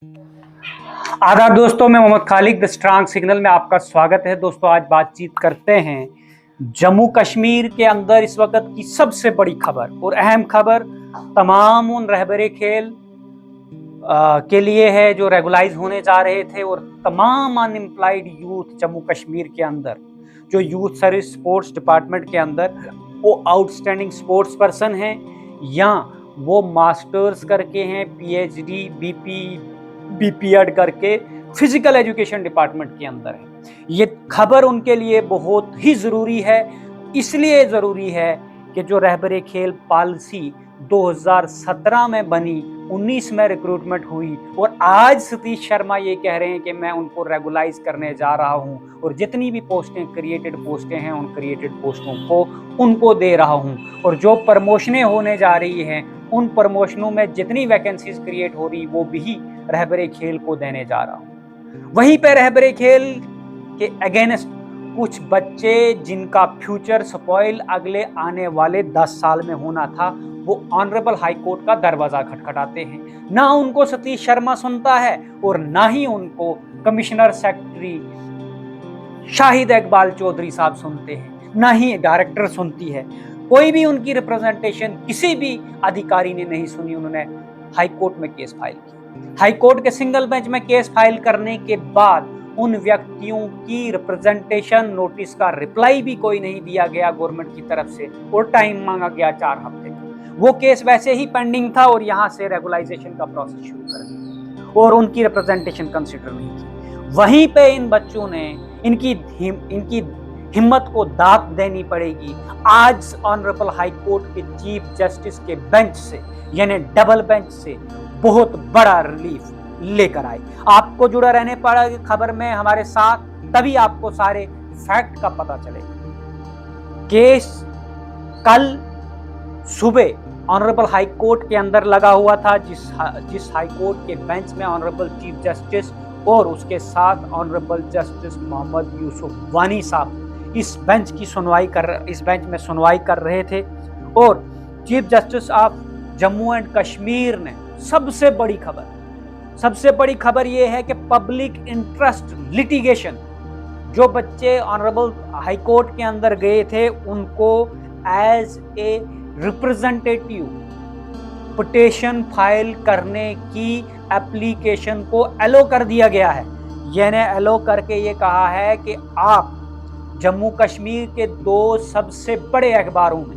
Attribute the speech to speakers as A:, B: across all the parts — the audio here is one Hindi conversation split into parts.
A: आदाब दोस्तों, मैं Mohammed Khalid the strong signal में आपका स्वागत है। दोस्तों, आज बातचीत करते हैं जम्मू कश्मीर के अंदर इस वक्त की सबसे बड़ी खबर और अहम खबर तमाम उन रहबरे खेल के लिए है जो रेगुलाइज होने जा रहे थे और तमाम अनएम्प्लॉयड यूथ जम्मू कश्मीर के अंदर जो यूथ सर्विस स्पोर्ट्स डिपार्टमेंट के अंदर वो आउटस्टैंडिंग स्पोर्ट्स पर्सन हैं या वो मास्टर्स करके हैं, पीएचडी, बीपीएड करके फिजिकल एजुकेशन डिपार्टमेंट के अंदर है। ये खबर उनके लिए बहुत ही ज़रूरी है। इसलिए ज़रूरी है कि जो रहबरे खेल पॉलिसी 2017 में बनी, 19 में रिक्रूटमेंट हुई और आज सतीश शर्मा ये कह रहे हैं कि मैं उनको रेगुलाइज करने जा रहा हूं और जितनी भी पोस्टें क्रिएटेड पोस्टें हैं उन क्रिएटेड पोस्टों को उनको दे रहा हूं और जो प्रमोशनें होने जा रही हैं उन प्रमोशनों में जितनी वैकेंसीज क्रिएट हो रही वो भी रहबरे खेल को देने जा रहा हूं। वहीं पे रहबरे खेल के अगेंस्ट कुछ बच्चे जिनका फ्यूचर स्पॉइल अगले आने वाले 10 साल में होना था, वो ऑनरेबल हाई कोर्ट का दरवाजा खटखटाते हैं। ना उनको सतीश शर्मा सुनता है और ना ही उनको कमिश्नर सेक्रेटरी शाहिद इकबाल चौधरी साहब सुनते हैं, ना ही डायरेक्टर सुनती है। कोई भी उनकी रिप्रेजेंटेशन किसी भी अधिकारी ने नहीं सुनी। उन्होंने हाई कोर्ट में केस फाइल किया। हाई कोर्ट के सिंगल बेंच में केस फाइल करने के बाद उन व्यक्तियों की रिप्रेजेंटेशन नोटिस का रिप्लाई भी कोई नहीं दिया गया गवर्नमेंट की तरफ से और टाइम मांगा गया 4 हफ्ते का। वो केस वैसे ही पेंडिंग था और यहाँ से रेगुलाइजेशन का प्रोसेस शुरू कर दिया और उनकी रिप्रेजेंटेशन कंसिडर नहीं की। वहीं पे इन बच्चों ने इनकी हिम्मत को दात देनी पड़ेगी। आज ऑनरेबल हाई कोर्ट के चीफ जस्टिस के बेंच से यानी डबल बेंच से बहुत बड़ा रिलीफ लेकर आए। आपको जुड़ा रहने पड़ेगा खबर में हमारे साथ, तभी आपको सारे फैक्ट का पता चलेगा। केस कल सुबह ऑनरेबल हाई कोर्ट के अंदर लगा हुआ था, जिस हाई कोर्ट के बेंच में ऑनरेबल चीफ जस्टिस और उसके साथ ऑनरेबल जस्टिस मोहम्मद यूसुफ वानी साहब इस बेंच में सुनवाई कर रहे थे। और chief justice of Jammu and Kashmir ने सबसे बड़ी खबर यह है कि पब्लिक इंटरेस्ट लिटिगेशन, जो बच्चे ऑनरेबल हाई कोर्ट के अंदर गए थे उनको as a representative petition file करने की एप्लीकेशन को एलो कर दिया गया है। यानी एलो करके ये कहा है कि आप जम्मू कश्मीर के 2 सबसे बड़े अखबारों में,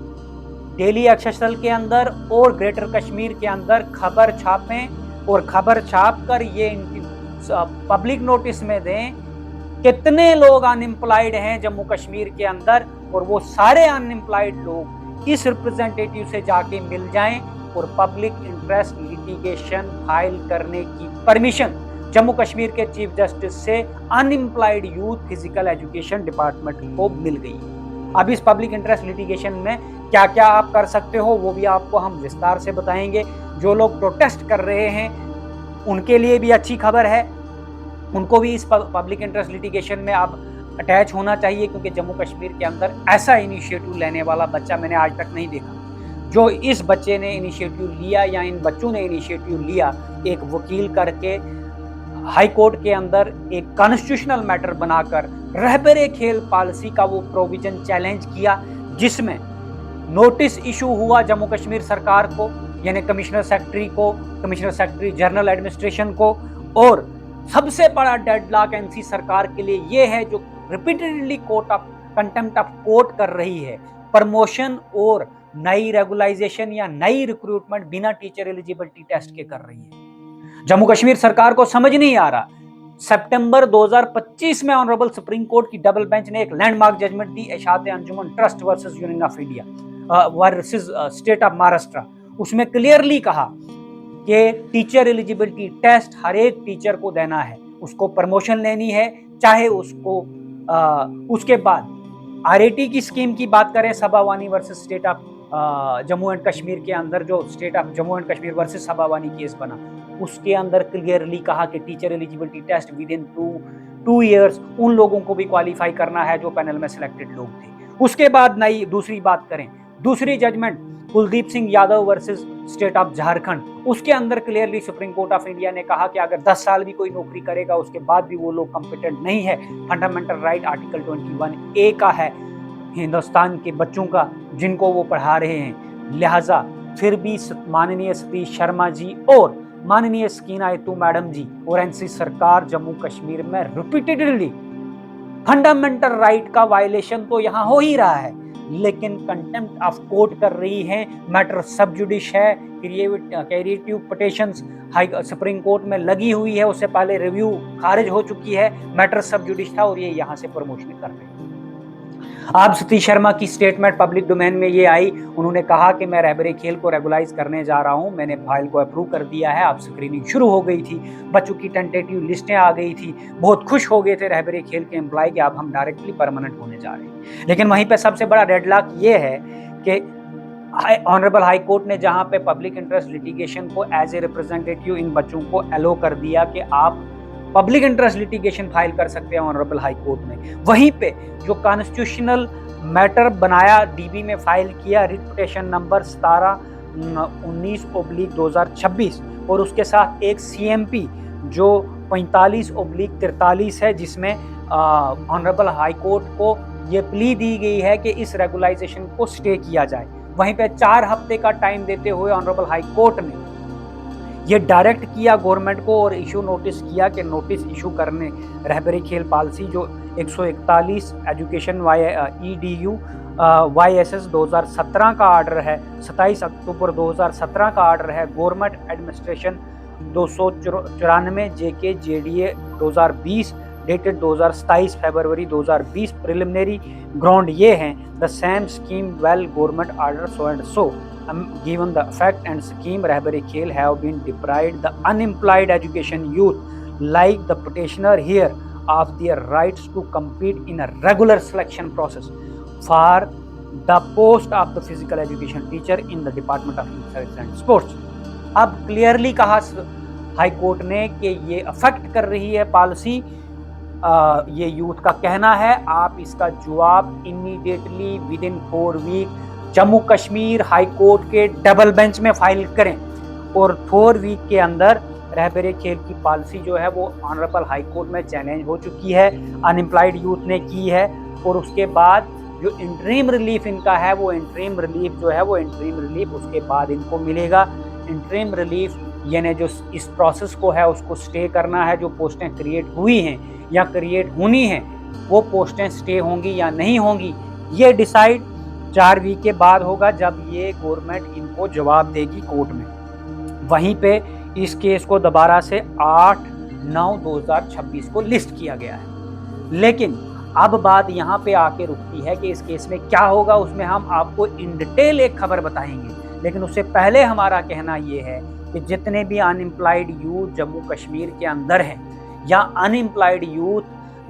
A: डेली एक्सेसल के अंदर और ग्रेटर कश्मीर के अंदर खबर छापें और खबर छाप कर ये पब्लिक नोटिस में दें कितने लोग अनएम्प्लॉयड हैं जम्मू कश्मीर के अंदर, और वो सारे अनएम्प्लॉयड लोग इस रिप्रेजेंटेटिव से जाके मिल जाएं और पब्लिक इंटरेस्ट लिटिगेशन फाइल करने की परमिशन जम्मू कश्मीर के चीफ जस्टिस से unemployed youth physical education department को मिल गई। अब इस पब्लिक इंटरेस्ट लिटिगेशन में क्या क्या आप कर सकते हो वो भी आपको हम विस्तार से बताएंगे। जो लोग प्रोटेस्ट कर रहे हैं उनके लिए भी अच्छी खबर है, उनको भी इस पब्लिक इंटरेस्ट लिटिगेशन में अब अटैच होना चाहिए, क्योंकि जम्मू कश्मीर के अंदर ऐसा इनिशिएटिव लेने वाला बच्चा मैंने आज तक नहीं देखा। जो इस बच्चे ने इनिशिएटिव लिया या इन बच्चों ने इनिशिएटिव लिया, एक वकील करके हाई कोर्ट के अंदर एक कॉन्स्टिट्यूशनल मैटर बनाकर रहबरे खेल पॉलिसी का वो प्रोविजन चैलेंज किया, जिसमें नोटिस इशू हुआ जम्मू कश्मीर सरकार को यानी कमिश्नर सेक्रेटरी जनरल एडमिनिस्ट्रेशन को। और सबसे बड़ा डेडलॉक एनसी सरकार के लिए ये है जो रिपीटेडली कंटेम्प्ट ऑफ कोर्ट कर रही है, प्रमोशन और नई रेगुलाइजेशन या नई रिक्रूटमेंट बिना टीचर एलिजिबिलिटी टेस्ट के कर रही है। जम्मू कश्मीर सरकार को समझ नहीं आ रहा। सितंबर 2025 में ऑनरेबल सुप्रीम कोर्ट की डबल बेंच ने एक लैंडमार्क जजमेंट दी, Ishate Anjuman trust versus union of India versus state of Maharashtra. उसमें क्लियरली कहा कि टीचर एलिजिबिलिटी टेस्ट हर एक टीचर को देना है, उसको प्रमोशन लेनी है, चाहे उसको उसके बाद आरएटी की स्कीम की बात करें, Sabawani versus state of Jammu and Kashmir के अंदर जो state of Jammu and Kashmir versus Sabawani case बना, उसके अंदर क्लियरली कहा कि teacher eligibility test within 2 years उन लोगों को भी क्वालिफाई करना है जो पैनल में सिलेक्टेड लोग थे। उसके बाद दूसरी बात करें, दूसरी judgment Kuldeep Singh Yadav versus state of Jharkhand, उसके अंदर clearly Supreme Court of India ने कहा कि अगर 10 साल भी कोई नौकरी करेगा उसके बाद भी वो लोग कॉम्पिटेंट नहीं है। फंडामेंटल राइट आर्टिकल 21A का है हिंदुस्तान के बच्चों का, जिनको वो पढ़ा रहे हैं। लिहाजा फिर भी माननीय सतीश शर्मा जी और माननीय स्कीना एतू मैडम जी और एनसी सरकार जम्मू कश्मीर में रिपीटेडली फंडामेंटल राइट का वायलेशन तो यहां हो ही रहा है, लेकिन कंटेम्प्ट ऑफ कोर्ट कर रही है। मैटर सब जुडिश है, creative petitions high supreme court में लगी हुई है, उससे पहले रिव्यू खारिज हो चुकी है, मैटर सब जुडिश था और ये यहां से प्रमोशन कर रहे हैं। आप सतीश शर्मा की स्टेटमेंट पब्लिक डोमेन में ये आई, उन्होंने कहा कि मैं रहबरे खेल को रेगुलाइज करने जा रहा हूं, मैंने फाइल को अप्रूव कर दिया है। अब स्क्रीनिंग शुरू हो गई थी, बच्चों की टेंटेटिव लिस्टें आ गई थी, बहुत खुश हो गए थे रहबरे खेल के एम्प्लॉय कि अब हम डायरेक्टली परमानेंट होने जा रहे हैं। लेकिन वहीं पे सबसे बड़ा डेडलॉक ये है कि ऑनरेबल हाई कोर्ट ने जहां पे पब्लिक इंटरेस्ट लिटिगेशन को एज ए रिप्रेजेंटेटिव इन बच्चों को अलो कर दिया कि आप पब्लिक इंटरेस्ट लिटिगेशन फाइल कर सकते हैं ऑनरेबल हाई कोर्ट में, वहीं पे जो कॉन्स्टिट्यूशनल मैटर बनाया डीबी में फाइल किया रिट पिटीशन नंबर 17/19/2026 और उसके साथ एक सीएमपी जो 45/43 है, जिसमें ऑनरेबल हाई कोर्ट को ये प्ली दी गई है कि इस रेगुलाइजेशन को स्टे किया जाए। वहीं पे 4 हफ्ते का टाइम देते हुए ऑनरेबल हाई कोर्ट ने ये डायरेक्ट किया गवर्नमेंट को और इशू नोटिस किया कि नोटिस इशू करने रहबरी खेल पॉलिसी जो 141 एजुकेशन EDU YSS 2017 का ऑर्डर है, 27 अक्टूबर 2017 का ऑर्डर है, government administration 294 JK JDA 2020 dated 27 फरवरी 2020 प्रिलिमिनरी ग्राउंड ये हैं the same scheme well government order so and so given the effect and scheme रहबरी खेल have been deprived the unemployed education youth like the petitioner here of their rights to compete in a regular selection process for the post of the physical education teacher in the Department of Youth and Sports। अब क्लियरली कहा हाई कोर्ट ने कि ये अफेक्ट कर रही है पॉलिसी, ये यूथ का कहना है। आप इसका जवाब immediately within 4 week Jammu Kashmir high court के डबल बेंच में फाइल करें और 4 वीक के अंदर रहबरे खेल की पॉलिसी जो है वो ऑनरेबल हाई कोर्ट में चैलेंज हो चुकी है, अनएम्प्लॉयड यूथ ने की है। और उसके बाद जो इंटरिम रिलीफ इनका है वो इंटरिम रिलीफ जो है वो इंटरिम रिलीफ उसके बाद इनको मिलेगा। इंटरिम रिलीफ यानी जो इस प्रोसेस को है उसको स्टे करना है। जो पोस्टें क्रिएट हुई हैं या क्रिएट होनी हैं वो पोस्टें स्टे होंगी या नहीं होंगी, ये डिसाइड 4 वीक के बाद होगा जब ये गवर्नमेंट इनको जवाब देगी कोर्ट में। वहीं पे इस केस को दोबारा से 8/9/2026 को लिस्ट किया गया है। लेकिन अब बात यहाँ पे आके रुकती है कि इस केस में क्या होगा, उसमें हम आपको इन डिटेल एक खबर बताएंगे। लेकिन उससे पहले हमारा कहना ये है कि जितने भी अनएम्प्लॉयड यूथ जम्मू कश्मीर के अंदर हैं या अनएम्प्लॉयड यूथ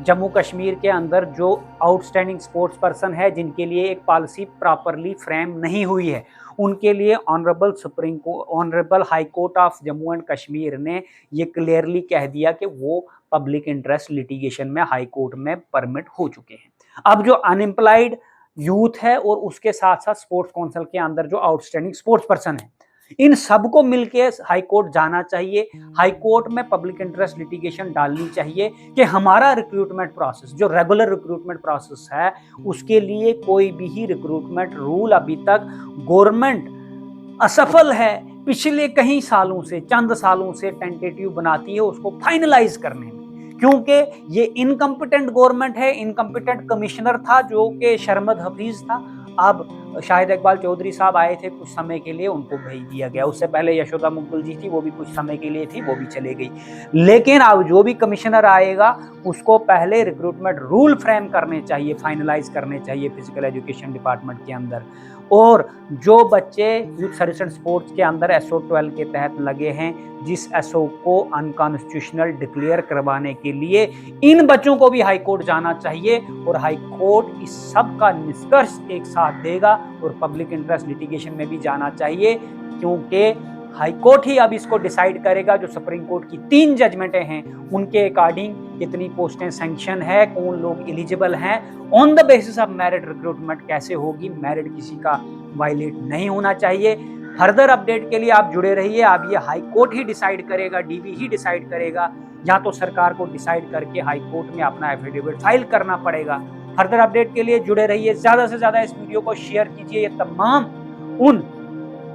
A: जम्मू कश्मीर के अंदर जो आउटस्टैंडिंग स्पोर्ट्स पर्सन है जिनके लिए एक पॉलिसी प्रॉपरली फ्रेम नहीं हुई है, उनके लिए honourable high court of Jammu and Kashmir ने ये क्लियरली कह दिया कि वो पब्लिक इंटरेस्ट लिटिगेशन में हाई कोर्ट में परमिट हो चुके हैं। अब जो अनएम्प्लॉयड यूथ है और उसके साथ साथ स्पोर्ट्स काउंसिल के अंदर जो आउटस्टैंडिंग स्पोर्ट्स पर्सन है, इन सबको मिलके हाई कोर्ट जाना चाहिए। हाई कोर्ट में पब्लिक इंटरेस्ट लिटिगेशन डालनी चाहिए कि हमारा रिक्रूटमेंट प्रोसेस जो रेगुलर रिक्रूटमेंट प्रोसेस है उसके लिए कोई भी रिक्रूटमेंट रूल अभी तक गवर्नमेंट असफल है पिछले कई सालों से, चंद सालों से टेंटेटिव बनाती है उसको फाइनलाइज करने में, क्योंकि ये इनकम्पिटेंट गवर्नमेंट है। इनकम्पिटेंट कमिश्नर था जो कि शर्मद हफीज था। अब शाहिद इकबाल चौधरी साहब आए थे कुछ समय के लिए, उनको भेज दिया गया। उससे पहले यशोदा मुगल जी थी, वो भी कुछ समय के लिए थी, वो भी चले गई। लेकिन अब जो भी कमिश्नर आएगा उसको पहले रिक्रूटमेंट रूल फ्रेम करने चाहिए, फाइनलाइज करने चाहिए फिजिकल एजुकेशन डिपार्टमेंट के अंदर। और जो बच्चे यूथ सर्विस एंड स्पोर्ट्स के अंदर SO 12 के तहत लगे हैं, जिस SO को अनकॉन्स्टिट्यूशनल डिक्लेयर करवाने के लिए इन बच्चों को भी हाई कोर्ट जाना चाहिए और हाई कोर्ट इस सब का निष्कर्ष एक साथ देगा और पब्लिक इंटरेस्ट लिटिगेशन में भी जाना चाहिए, क्योंकि हाई कोर्ट ही अब इसको डिसाइड करेगा। जो सुप्रीम कोर्ट की 3 जजमेंटें हैं उनके अकॉर्डिंग कितनी पोस्टें सैंक्शन है, कौन लोग एलिजिबल हैं, on the basis of merit recruitment कैसे होगी, मेरिट किसी का वायलेट नहीं होना चाहिए। फर्दर अपडेट के लिए आप जुड़े रहिए। अब ये हाई कोर्ट ही डिसाइड करेगा, डीवी ही डिसाइड करेगा, या तो सरकार को डिसाइड करके हाई कोर्ट में अपना एफिडेविट फाइल करना पड़ेगा। फर्दर अपडेट के लिए जुड़े रहिए। ज्यादा से ज्यादा इस वीडियो को शेयर कीजिए, ये तमाम उन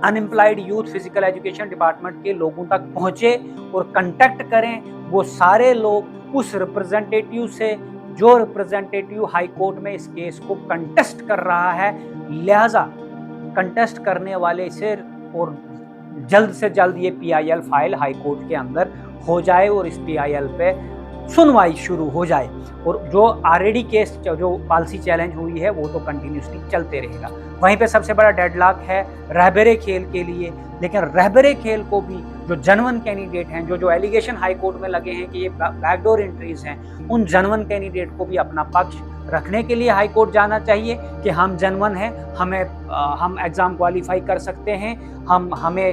A: unemployed youth physical education department के लोगों तक पहुंचे और कांटेक्ट करें वो सारे लोग उस रिप्रेजेंटेटिव से जो रिप्रेजेंटेटिव हाई कोर्ट में इस केस को कंटेस्ट कर रहा है। लिहाजा कंटेस्ट करने वाले से और जल्द से जल्द ये PIL फाइल हाई कोर्ट के अंदर हो जाए और इस PIL पे सुनवाई शुरू हो जाए। और जो ऑलरेडी केस जो पॉलिसी चैलेंज हुई है वो तो कंटिन्यूसली चलते रहेगा। वहीं पे सबसे बड़ा डेडलॉक है रहबरे खेल के लिए। लेकिन रहबरे खेल को भी जो जनवन कैंडिडेट हैं, जो एलिगेशन हाई कोर्ट में लगे हैं कि ये बैकडोर एंट्रीज हैं, उन जनवन कैंडिडेट को भी अपना पक्ष रखने के लिए हाई कोर्ट जाना चाहिए कि हम जनवन हैं, हम एग्ज़ाम क्वालिफाई कर सकते हैं, हमें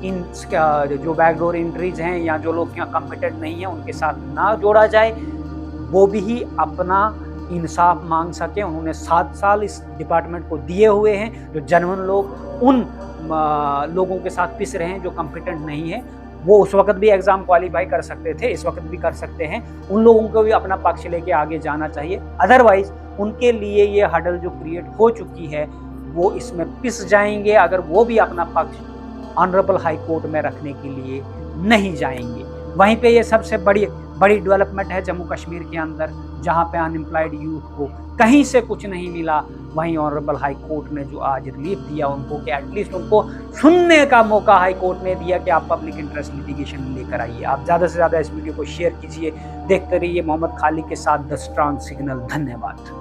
A: इन जो बैकडोर एंट्रीज हैं या जो लोग यहाँ कॉम्पिटेंट नहीं हैं उनके साथ ना जोड़ा जाए। वो भी अपना इंसाफ मांग सके। उन्होंने 7 साल इस डिपार्टमेंट को दिए हुए हैं। जो जनवन लोग उन लोगों के साथ पिस रहे हैं जो कॉम्पिटेंट नहीं है, वो उस वक्त भी एग्ज़ाम क्वालिफाई कर सकते थे, इस वक्त भी कर सकते हैं। उन लोगों को भी अपना पक्ष लेके आगे जाना चाहिए। अदरवाइज उनके लिए ये हडल जो क्रिएट हो चुकी है वो इसमें पिस जाएंगे अगर वो भी अपना पक्ष ऑनरेबल हाई कोर्ट में रखने के लिए नहीं जाएंगे। वहीं पे ये सबसे बड़ी डेवलपमेंट है जम्मू कश्मीर के अंदर, जहाँ पे अनएम्प्लॉयड यूथ को कहीं से कुछ नहीं मिला। वहीं ऑनरेबल हाई कोर्ट ने जो आज रिलीफ दिया उनको कि एटलीस्ट उनको सुनने का मौका हाई कोर्ट ने दिया कि आप पब्लिक इंटरेस्ट लिटिगेशन लेकर आइए। आप ज़्यादा से ज़्यादा इस वीडियो को शेयर कीजिए। देखते रहिए मोहम्मद खालिक के साथ द स्ट्रांग सिग्नल। धन्यवाद।